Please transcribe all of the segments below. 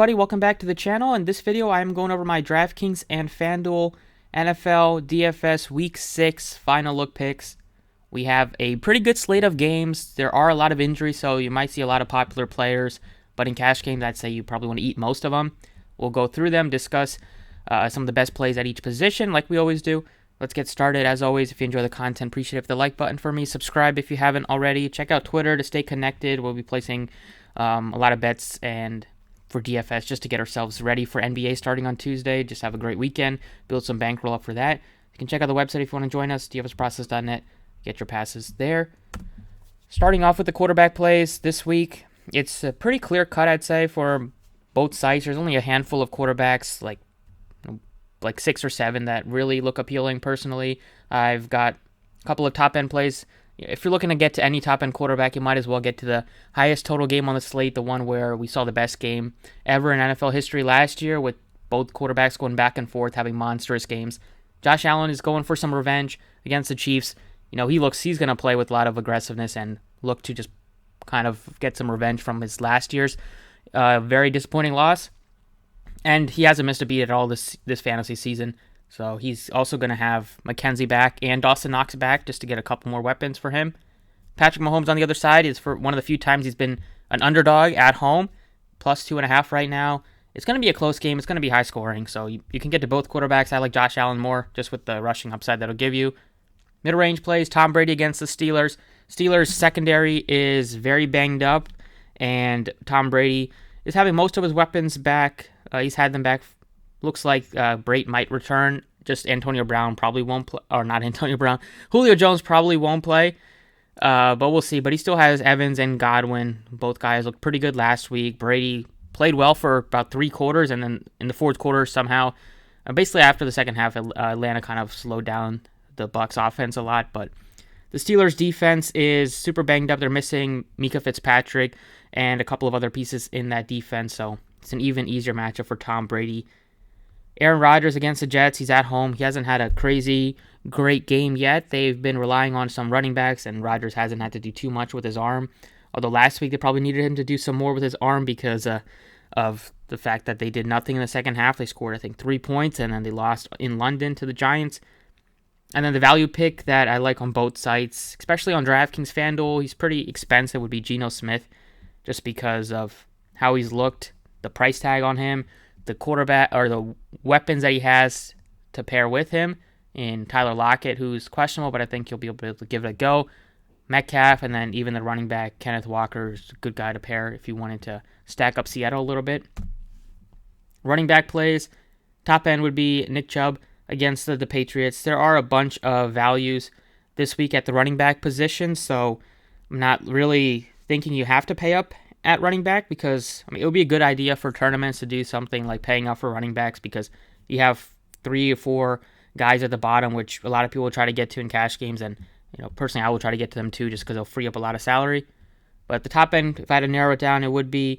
Everybody, welcome back to the channel. In this video, I am going over my Draftkings and Fanduel NFL DFS Week 6 final look picks. We have a pretty good slate of games. There are a lot of injuries, so you might see a lot of popular players. But in cash games, I'd say you probably want to eat most of them. We'll go through them, discuss some of the best plays at each position, like we always do. Let's get started. As always, if you enjoy the content, appreciate it. Hit the like button for me. Subscribe if you haven't already. Check out Twitter to stay connected. We'll be placing a lot of bets and for DFS just to get ourselves ready for NBA starting on Tuesday. Just have a great weekend. Build some bankroll up for that. You can check out the website if you want to join us, dfsprocess.net. Get your passes there. Starting off with the quarterback plays this week, it's a pretty clear cut, I'd say, for both sites. There's only a handful of quarterbacks, like 6 or 7, that really look appealing personally. I've got a couple of top-end plays. If you're looking to get to any top-end quarterback, you might as well get to the highest total game on the slate, the one where we saw the best game ever in NFL history last year, with both quarterbacks going back and forth, having monstrous games. Josh Allen is going for some revenge against the Chiefs. He's going to play with a lot of aggressiveness and look to just kind of get some revenge from his last year's very disappointing loss. And he hasn't missed a beat at all this fantasy season. So he's also going to have McKenzie back and Dawson Knox back just to get a couple more weapons for him. Patrick Mahomes on the other side is for one of the few times he's been an underdog at home, plus 2.5 right now. It's going to be a close game. It's going to be high scoring. So you can get to both quarterbacks. I like Josh Allen more just with the rushing upside that'll give you. Mid-range plays, Tom Brady against the Steelers. Steelers secondary is very banged up, and Tom Brady is having most of his weapons back. He's had them back. Looks like Brate might return. Just Antonio Brown probably won't play. Or not Antonio Brown. Julio Jones probably won't play. But we'll see. But he still has Evans and Godwin. Both guys looked pretty good last week. Brady played well for about 3 quarters. And then in the fourth quarter, somehow, basically after the second half, Atlanta kind of slowed down the Bucs offense a lot. But the Steelers defense is super banged up. They're missing Mika Fitzpatrick and a couple of other pieces in that defense. So it's an even easier matchup for Tom Brady. Aaron Rodgers against the Jets. He's at home. He hasn't had a crazy great game yet. They've been relying on some running backs, and Rodgers hasn't had to do too much with his arm. Although last week they probably needed him to do some more with his arm because of the fact that they did nothing in the second half. They scored, I think, 3 points, and then they lost in London to the Giants. And then the value pick that I like on both sites, especially on Draftkings Fanduel, he's pretty expensive, would be Geno Smith, just because of how he's looked, the price tag on him, the quarterback or the weapons that he has to pair with him in Tyler Lockett, who's questionable, but I think you'll be able to give it a go. Metcalf, and then even the running back, Kenneth Walker, is a good guy to pair if you wanted to stack up Seattle a little bit. Running back plays, top end would be Nick Chubb against the Patriots. There are a bunch of values this week at the running back position, so I'm not really thinking you have to pay up at running back, because it would be a good idea for tournaments to do something like paying up for running backs, because you have 3 or 4 guys at the bottom, which a lot of people will try to get to in cash games, and personally I will try to get to them too, just because they'll free up a lot of salary. But at the top end, if I had to narrow it down, it would be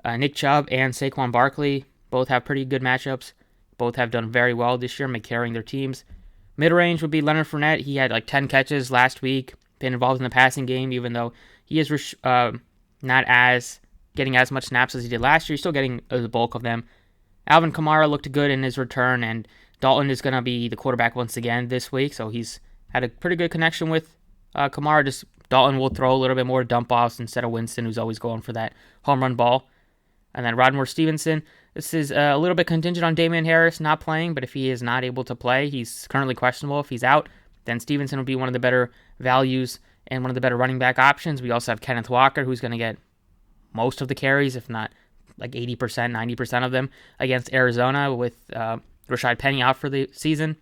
Nick Chubb and Saquon Barkley. Both have pretty good matchups. Both have done very well this year, carrying their teams. Mid-range would be Leonard Fournette. He had like 10 catches last week, been involved in the passing game, even though he is not as getting as much snaps as he did last year. He's still getting the bulk of them. Alvin Kamara looked good in his return, and Dalton is going to be the quarterback once again this week, so he's had a pretty good connection with Kamara. Just Dalton will throw a little bit more dump offs instead of Winston, who's always going for that home run ball. And then Rodmore Stevenson. This is a little bit contingent on Damian Harris not playing, but if he is not able to play, he's currently questionable. If he's out, then Stevenson will be one of the better values and one of the better running back options. We also have Kenneth Walker, who's going to get most of the carries, if not like 80%, 90% of them, against Arizona, with Rashad Penny out for the season.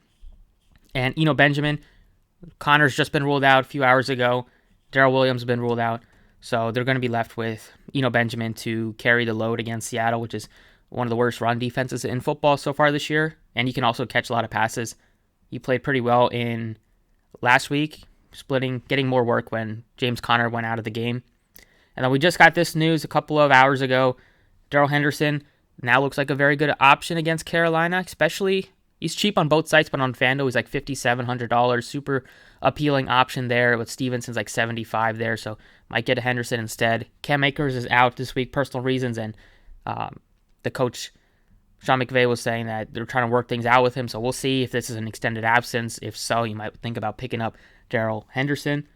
And Eno Benjamin, Connor's just been ruled out a few hours ago. Darrell Williams has been ruled out. So they're going to be left with Eno Benjamin to carry the load against Seattle, which is one of the worst run defenses in football so far this year. And he can also catch a lot of passes. He played pretty well in last week, getting more work when James Conner went out of the game. And then we just got this news a couple of hours ago. Darrell Henderson now looks like a very good option against Carolina, especially he's cheap on both sites, but on FanDuel he's like $5,700. Super appealing option there, with Stevenson's like $75 there, so might get a Henderson instead. Cam Akers is out this week, personal reasons, and the coach, Sean McVay, was saying that they're trying to work things out with him, so we'll see if this is an extended absence. If so, you might think about picking up Darrell Henderson.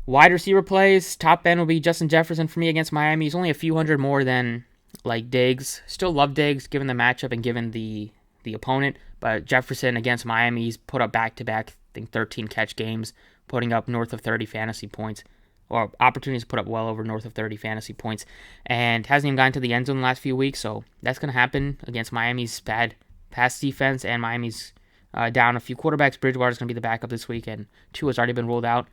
Wide receiver plays, top end will be Justin Jefferson for me against Miami. He's only a few hundred more than like Diggs. Still love Diggs given the matchup and given the opponent, but Jefferson against Miami, he's put up back-to-back, I think 13 catch games, putting up north of 30 fantasy points, or opportunities to put up well over north of 30 fantasy points, and hasn't even gotten to the end zone the last few weeks, so that's going to happen against Miami's bad pass defense, and Miami's down a few quarterbacks. Bridgewater's going to be the backup this week, and Tua's already been ruled out.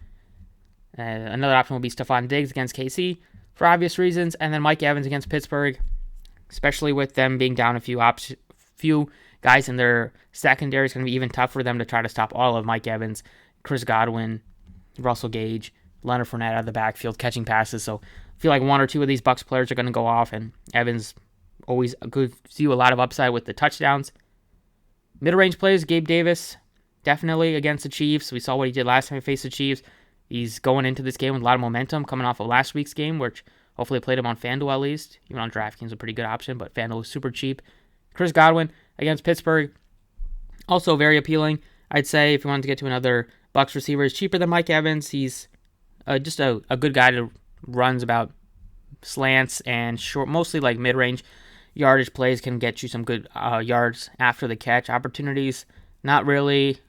Another option will be Stephon Diggs against KC for obvious reasons, and then Mike Evans against Pittsburgh, especially with them being down a few guys in their secondary. It's going to be even tough for them to try to stop all of Mike Evans, Chris Godwin, Russell Gage, Leonard Fournette out of the backfield catching passes. So I feel like one or two of these Bucs players are going to go off, and Evans always gives you a lot of upside with the touchdowns. Mid-range plays, Gabe Davis, definitely against the Chiefs. We saw what he did last time he faced the Chiefs. He's going into this game with a lot of momentum coming off of last week's game, which hopefully played him on FanDuel at least. Even on DraftKings, a pretty good option, but FanDuel is super cheap. Chris Godwin against Pittsburgh, also very appealing. I'd say if you wanted to get to another Bucs receiver, he's cheaper than Mike Evans. He's just a good guy that runs about slants and short, mostly like mid-range yardage plays, can get you some good yards after the catch opportunities. Not really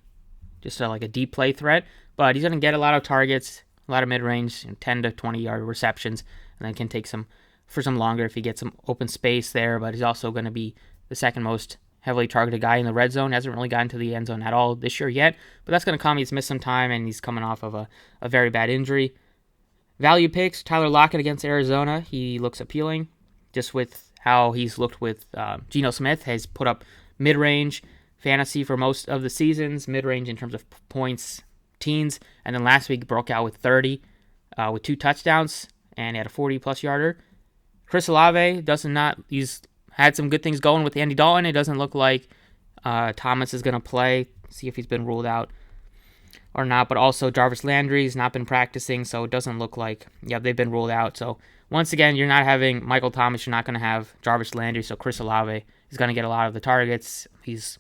just like a deep play threat, but he's going to get a lot of targets, a lot of mid-range, 10 to 20-yard receptions, and then can take some for some longer if he gets some open space there. But he's also going to be the second most heavily targeted guy in the red zone. Hasn't really gotten to the end zone at all this year yet, but that's going to come. He's missed some time, and he's coming off of a very bad injury. Value picks, Tyler Lockett against Arizona. He looks appealing just with how he's looked with Geno Smith. Has put up mid-range fantasy for most of the seasons, mid-range in terms of points, teens, and then last week broke out with 30 with 2 touchdowns, and he had a 40-plus yarder. Chris Olave he's had some good things going with Andy Dalton. It doesn't look like Thomas is going to play. See if he's been ruled out or not. But also Jarvis Landry's not been practicing, so it doesn't look like, they've been ruled out. So once again, you're not having Michael Thomas. You're not going to have Jarvis Landry. So Chris Olave is going to get a lot of the targets. He's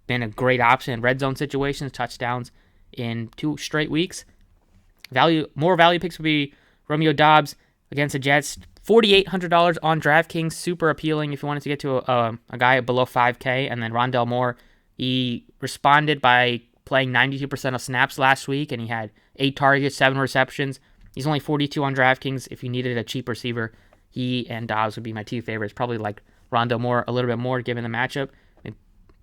been a great option in red zone situations, touchdowns in 2 straight weeks. More value picks would be Romeo Doubs against the Jets. $4,800 on DraftKings, super appealing if you wanted to get to a guy below 5K. And then Rondell Moore, he responded by playing 92% of snaps last week, and he had 8 targets, 7 receptions. He's only 42 on DraftKings. If you needed a cheap receiver, he and Dobbs would be my 2 favorites. Probably like Rondell Moore a little bit more given the matchup. I mean,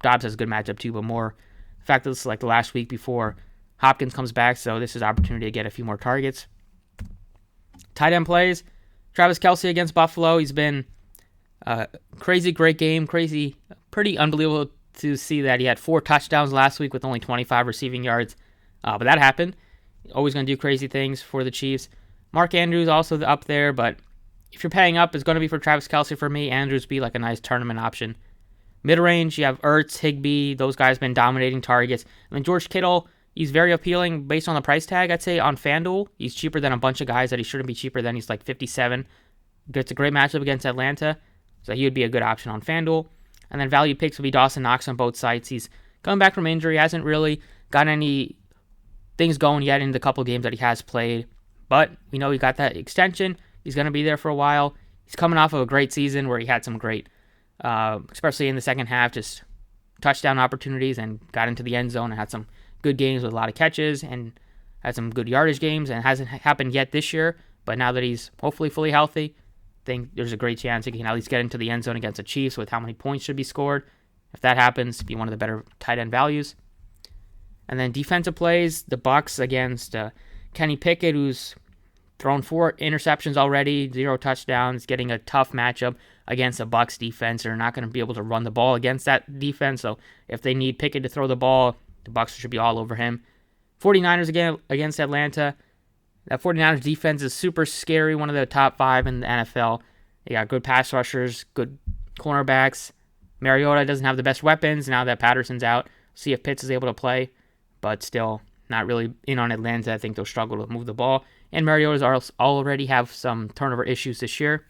Dobbs has a good matchup too, but more. In fact, this is like the last week before Hopkins comes back, so this is an opportunity to get a few more targets. Tight end plays. Travis Kelce against Buffalo. He's been crazy great game. Pretty unbelievable to see that he had 4 touchdowns last week with only 25 receiving yards. But that happened. Always going to do crazy things for the Chiefs. Mark Andrews also up there, but if you're paying up, it's going to be for Travis Kelce for me. Andrews be like a nice tournament option. Mid-range, you have Ertz, Higbee. Those guys been dominating targets. And then George Kittle, he's very appealing based on the price tag, I'd say, on FanDuel. He's cheaper than a bunch of guys that he shouldn't be cheaper than. He's like 57. Gets a great matchup against Atlanta, so he would be a good option on FanDuel. And then value picks would be Dawson Knox on both sides. He's coming back from injury. Hasn't really got any things going yet in the couple games that he has played. But we know he got that extension. He's going to be there for a while. He's coming off of a great season where he had some great, especially in the second half, just touchdown opportunities and got into the end zone and had some good games with a lot of catches and had some good yardage games, and it hasn't happened yet this year. But now that he's hopefully fully healthy, I think there's a great chance he can at least get into the end zone against the Chiefs with how many points should be scored. If that happens, be one of the better tight end values. And then defensive plays, the Bucs against Kenny Pickett, who's thrown 4 interceptions already, 0 touchdowns, getting a tough matchup against the Bucs defense. They're not going to be able to run the ball against that defense, so if they need Pickett to throw the ball, the Bucs should be all over him. 49ers again against Atlanta. That 49ers defense is super scary, one of the top 5 in the NFL. They got good pass rushers, good cornerbacks. Mariota doesn't have the best weapons now that Patterson's out. See if Pitts is able to play, but still not really in on Atlanta. I think they'll struggle to move the ball. And Mariota's already have some turnover issues this year.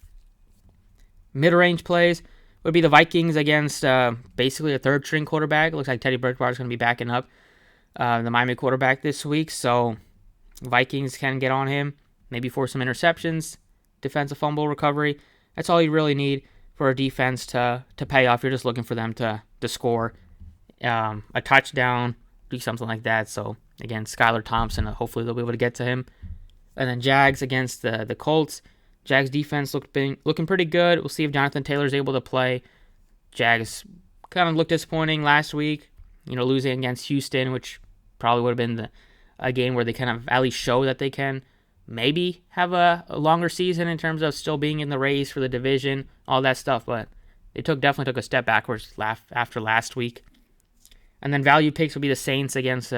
Mid-range plays would be the Vikings against basically a third-string quarterback. It looks like Teddy Bridgewater is going to be backing up the Miami quarterback this week, so Vikings can get on him, maybe force some interceptions, defensive fumble recovery. That's all you really need for a defense to pay off. You're just looking for them to score a touchdown, do something like that. So, again, Skylar Thompson, hopefully they'll be able to get to him. And then Jags against the Colts. Jags defense looking pretty good. We'll see if Jonathan Taylor's able to play. Jags kind of looked disappointing last week, losing against Houston, which probably would have been a game where they kind of at least show that they can maybe have a longer season in terms of still being in the race for the division, all that stuff. But they definitely took a step backwards after last week. And then value picks will be the Saints against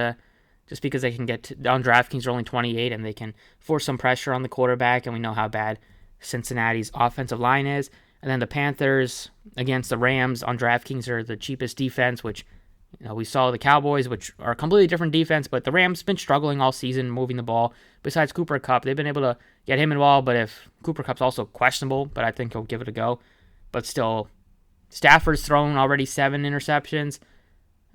just because they can get on DraftKings, they're only 28, and they can force some pressure on the quarterback, and we know how bad Cincinnati's offensive line is. And then the Panthers against the Rams on DraftKings are the cheapest defense, which we saw the Cowboys, which are a completely different defense, but the Rams been struggling all season moving the ball. Besides Cooper Kupp, they've been able to get him involved, but if Cooper Kupp's also questionable, but I think he'll give it a go. But still, Stafford's thrown already 7 interceptions.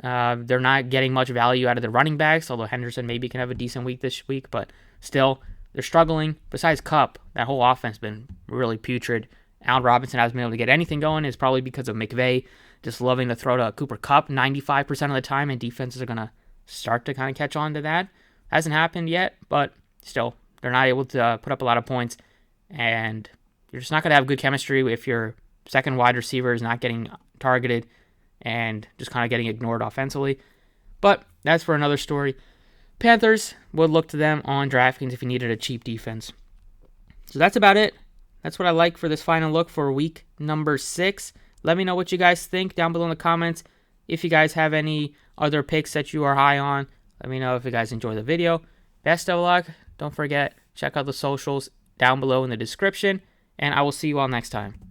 They're not getting much value out of the running backs, although Henderson maybe can have a decent week this week, but still, they're struggling. Besides Kupp, that whole offense has been really putrid. Allen Robinson hasn't been able to get anything going. It's probably because of McVay just loving to throw to Cooper Kupp 95% of the time, and defenses are going to start to kind of catch on to that. Hasn't happened yet, but still, they're not able to put up a lot of points, and you're just not going to have good chemistry if your second wide receiver is not getting targeted and just kind of getting ignored offensively. But that's for another story. Panthers would look to them on DraftKings if you needed a cheap defense. So that's about it. That's what I like for this final look for week number 6. Let me know what you guys think down below in the comments. If you guys have any other picks that you are high on, let me know if you guys enjoy the video. Best of luck. Don't forget, check out the socials down below in the description, and I will see you all next time.